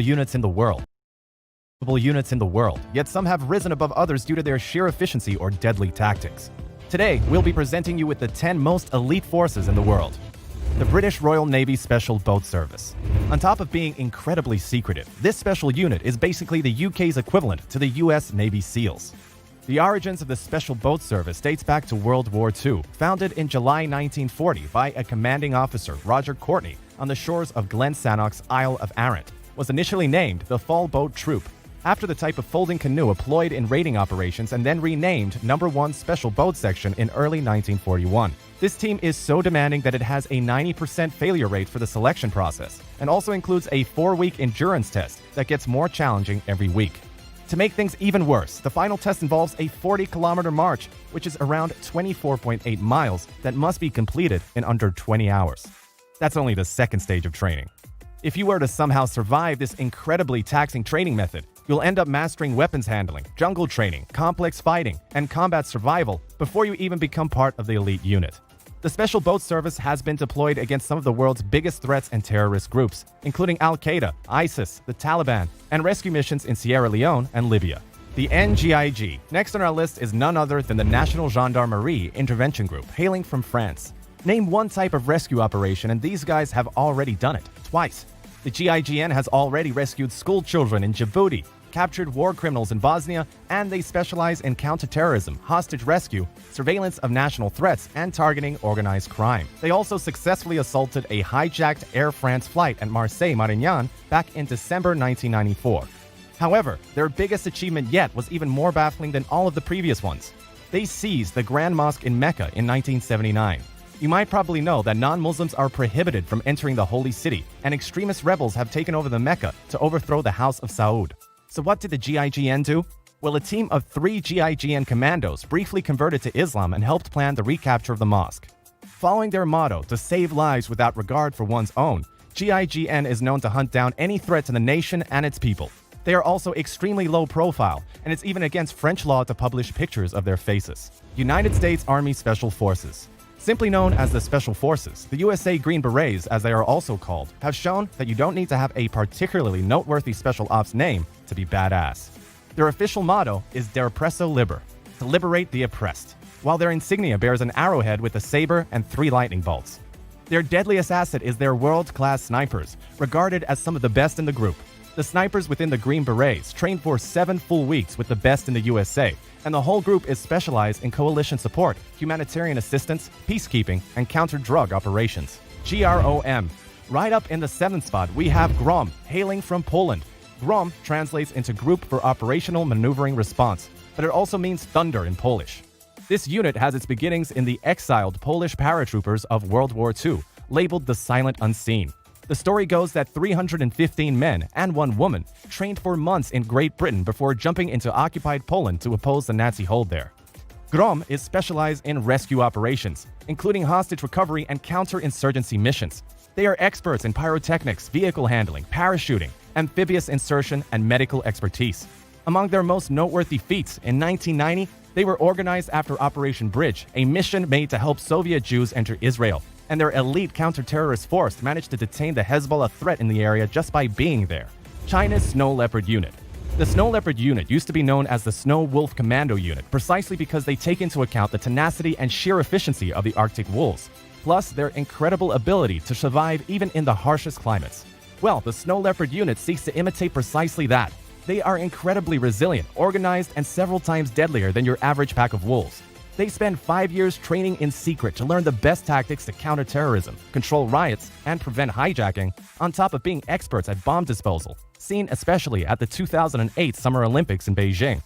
units in the world. Yet some have risen above others due to their sheer efficiency or deadly tactics. Today, we'll be presenting you with the 10 most elite forces in the world. The British Royal Navy Special Boat Service. On top of being incredibly secretive, this special unit is basically the UK's equivalent to the US Navy SEALs. The origins of the Special Boat Service dates back to World War II, founded in July 1940 by a commanding officer, Roger Courtney, on the shores of Glen Sannock's Isle of Arran. Was initially named the Fall Boat Troop, after the type of folding canoe employed in raiding operations, and then renamed No. 1 Special Boat Section in early 1941. This team is so demanding that it has a 90% failure rate for the selection process, and also includes a 4-week endurance test that gets more challenging every week. To make things even worse, the final test involves a 40-kilometer march, which is around 24.8 miles, that must be completed in under 20 hours. That's only the second stage of training. If you were to somehow survive this incredibly taxing training method, you'll end up mastering weapons handling, jungle training, complex fighting, and combat survival before you even become part of the elite unit. The Special Boat Service has been deployed against some of the world's biggest threats and terrorist groups, including Al-Qaeda, ISIS, the Taliban, and rescue missions in Sierra Leone and Libya. The NGIG. Next on our list is none other than the National Gendarmerie Intervention Group, hailing from France. Name one type of rescue operation, and these guys have already done it, twice. The GIGN has already rescued school children in Djibouti, captured war criminals in Bosnia, and they specialize in counterterrorism, hostage rescue, surveillance of national threats, and targeting organized crime. They also successfully assaulted a hijacked Air France flight at Marseille-Marignan back in December 1994. However, their biggest achievement yet was even more baffling than all of the previous ones. They seized the Grand Mosque in Mecca in 1979. You might probably know that non-Muslims are prohibited from entering the holy city, and extremist rebels have taken over the Mecca to overthrow the House of Saud. So what did the GIGN do? Well, a team of 3 GIGN commandos briefly converted to Islam and helped plan the recapture of the mosque. Following their motto to save lives without regard for one's own, GIGN is known to hunt down any threat to the nation and its people. They are also extremely low profile, and it's even against French law to publish pictures of their faces. United States Army Special Forces. Simply known as the Special Forces, the USA Green Berets, as they are also called, have shown that you don't need to have a particularly noteworthy special ops name to be badass. Their official motto is Der Oppresso Liber, to liberate the oppressed, while their insignia bears an arrowhead with a saber and 3 lightning bolts. Their deadliest asset is their world-class snipers, regarded as some of the best in the group. The snipers within the Green Berets trained for 7 full weeks with the best in the USA, and the whole group is specialized in coalition support, humanitarian assistance, peacekeeping, and counter-drug operations. GROM. Right up in the 7th spot, we have GROM, hailing from Poland. GROM translates into Group for Operational Maneuvering Response, but it also means thunder in Polish. This unit has its beginnings in the exiled Polish paratroopers of World War II, labeled the Silent Unseen. The story goes that 315 men and 1 woman trained for months in Great Britain before jumping into occupied Poland to oppose the Nazi hold there. GROM is specialized in rescue operations, including hostage recovery and counterinsurgency missions. They are experts in pyrotechnics, vehicle handling, parachuting, amphibious insertion, and medical expertise. Among their most noteworthy feats, in 1990, they were organized after Operation Bridge, a mission made to help Soviet Jews enter Israel, and their elite counter-terrorist force managed to detain the Hezbollah threat in the area just by being there. China's Snow Leopard Unit. The Snow Leopard Unit used to be known as the Snow Wolf Commando Unit precisely because they take into account the tenacity and sheer efficiency of the Arctic wolves, plus their incredible ability to survive even in the harshest climates. Well, the Snow Leopard Unit seeks to imitate precisely that. They are incredibly resilient, organized, and several times deadlier than your average pack of wolves. They spend 5 years training in secret to learn the best tactics to counter terrorism, control riots, and prevent hijacking, on top of being experts at bomb disposal, seen especially at the 2008 Summer Olympics in Beijing.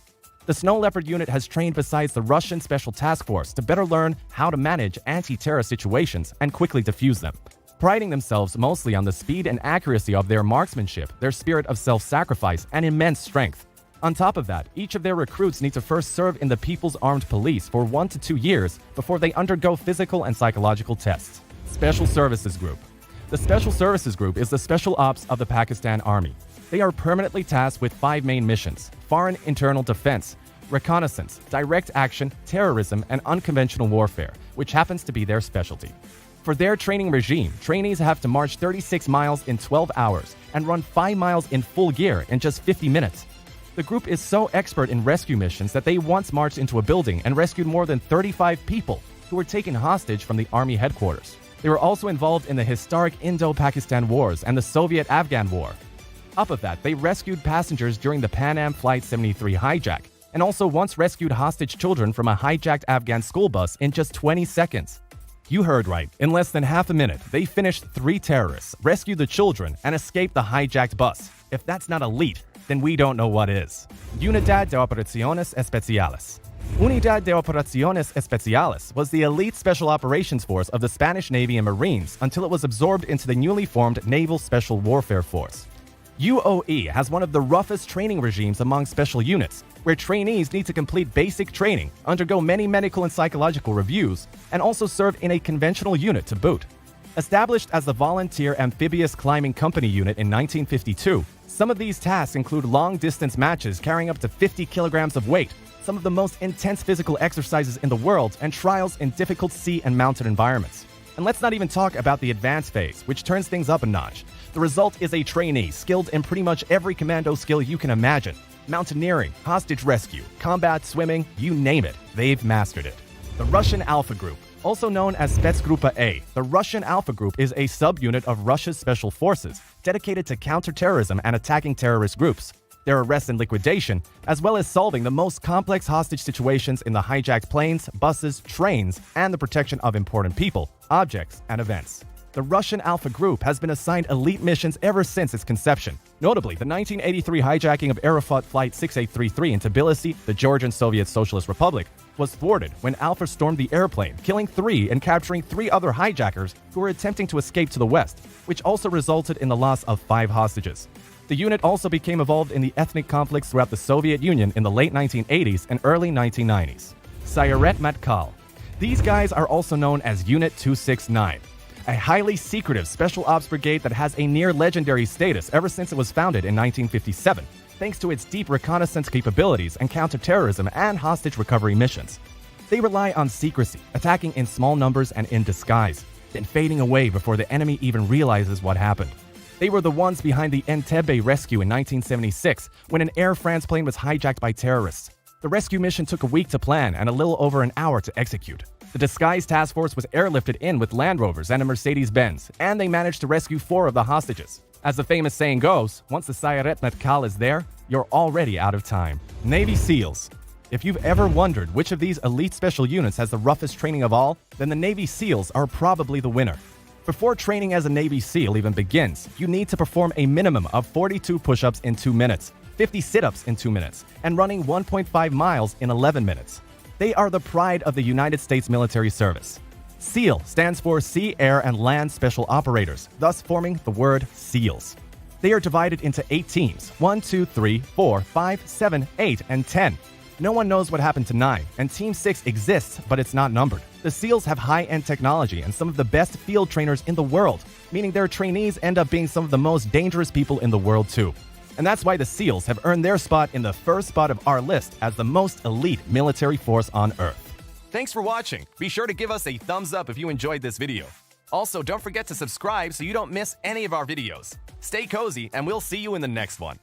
The Snow Leopard Unit has trained besides the Russian Special Task Force to better learn how to manage anti-terror situations and quickly defuse them. Priding themselves mostly on the speed and accuracy of their marksmanship, their spirit of self-sacrifice, and immense strength. On top of that, each of their recruits need to first serve in the People's Armed Police for 1 to 2 years before they undergo physical and psychological tests. Special Services Group. The Special Services Group is the special ops of the Pakistan Army. They are permanently tasked with 5 main missions: foreign internal defense, reconnaissance, direct action, terrorism, and unconventional warfare, which happens to be their specialty. For their training regime, trainees have to march 36 miles in 12 hours and run 5 miles in full gear in just 50 minutes. The group is so expert in rescue missions that they once marched into a building and rescued more than 35 people who were taken hostage from the army headquarters. They were also involved in the historic Indo-Pakistan Wars and the Soviet-Afghan War. Top of that, they rescued passengers during the Pan Am Flight 73 hijack, and also once rescued hostage children from a hijacked Afghan school bus in just 20 seconds. You heard right. In less than half a minute, they finished 3 terrorists, rescued the children, and escaped the hijacked bus. If that's not elite, then we don't know what is. Unidad de Operaciones Especiales. Unidad de Operaciones Especiales was the elite special operations force of the Spanish Navy and Marines until it was absorbed into the newly formed Naval Special Warfare Force. UOE has one of the roughest training regimes among special units, where trainees need to complete basic training, undergo many medical and psychological reviews, and also serve in a conventional unit to boot. Established as the Volunteer Amphibious Climbing Company unit in 1952, some of these tasks include long-distance matches carrying up to 50 kilograms of weight, some of the most intense physical exercises in the world, and trials in difficult sea and mountain environments. And let's not even talk about the advanced phase, which turns things up a notch. The result is a trainee skilled in pretty much every commando skill you can imagine. Mountaineering, hostage rescue, combat, swimming, you name it, they've mastered it. The Russian Alpha Group. Also known as Spetsgrupa A, the Russian Alpha Group is a subunit of Russia's special forces dedicated to counterterrorism and attacking terrorist groups, their arrest and liquidation, as well as solving the most complex hostage situations in the hijacked planes, buses, trains, and the protection of important people, objects, and events. The Russian Alpha Group has been assigned elite missions ever since its conception. Notably, the 1983 hijacking of Aeroflot Flight 6833 in Tbilisi, the Georgian Soviet Socialist Republic, was thwarted when Alpha stormed the airplane, killing 3 and capturing 3 other hijackers who were attempting to escape to the west, which also resulted in the loss of 5 hostages. The unit also became involved in the ethnic conflicts throughout the Soviet Union in the late 1980s and early 1990s. Sayeret Matkal. These guys are also known as Unit 269, a highly secretive special ops brigade that has a near-legendary status ever since it was founded in 1957, thanks to its deep reconnaissance capabilities and counterterrorism and hostage recovery missions. They rely on secrecy, attacking in small numbers and in disguise, then fading away before the enemy even realizes what happened. They were the ones behind the Entebbe rescue in 1976, when an Air France plane was hijacked by terrorists. The rescue mission took a week to plan and a little over an hour to execute. The disguised task force was airlifted in with Land Rovers and a Mercedes-Benz, and they managed to rescue 4 of the hostages. As the famous saying goes, once the Sayeret Matkal is there, you're already out of time. Navy SEALs. If you've ever wondered which of these elite special units has the roughest training of all, then the Navy SEALs are probably the winner. Before training as a Navy SEAL even begins, you need to perform a minimum of 42 push-ups in 2 minutes, 50 sit-ups in 2 minutes, and running 1.5 miles in 11 minutes. They are the pride of the United States military service. SEAL stands for Sea, Air, and Land Special Operators, thus forming the word SEALs. They are divided into 8 teams, 1, 2, 3, 4, 5, 7, 8, and 10. No one knows what happened to 9, and Team 6 exists, but it's not numbered. The SEALs have high-end technology and some of the best field trainers in the world, meaning their trainees end up being some of the most dangerous people in the world too. And that's why the SEALs have earned their spot in the first spot of our list as the most elite military force on Earth. Thanks for watching. Be sure to give us a thumbs up if you enjoyed this video. Also, don't forget to subscribe so you don't miss any of our videos. Stay cozy, and we'll see you in the next one.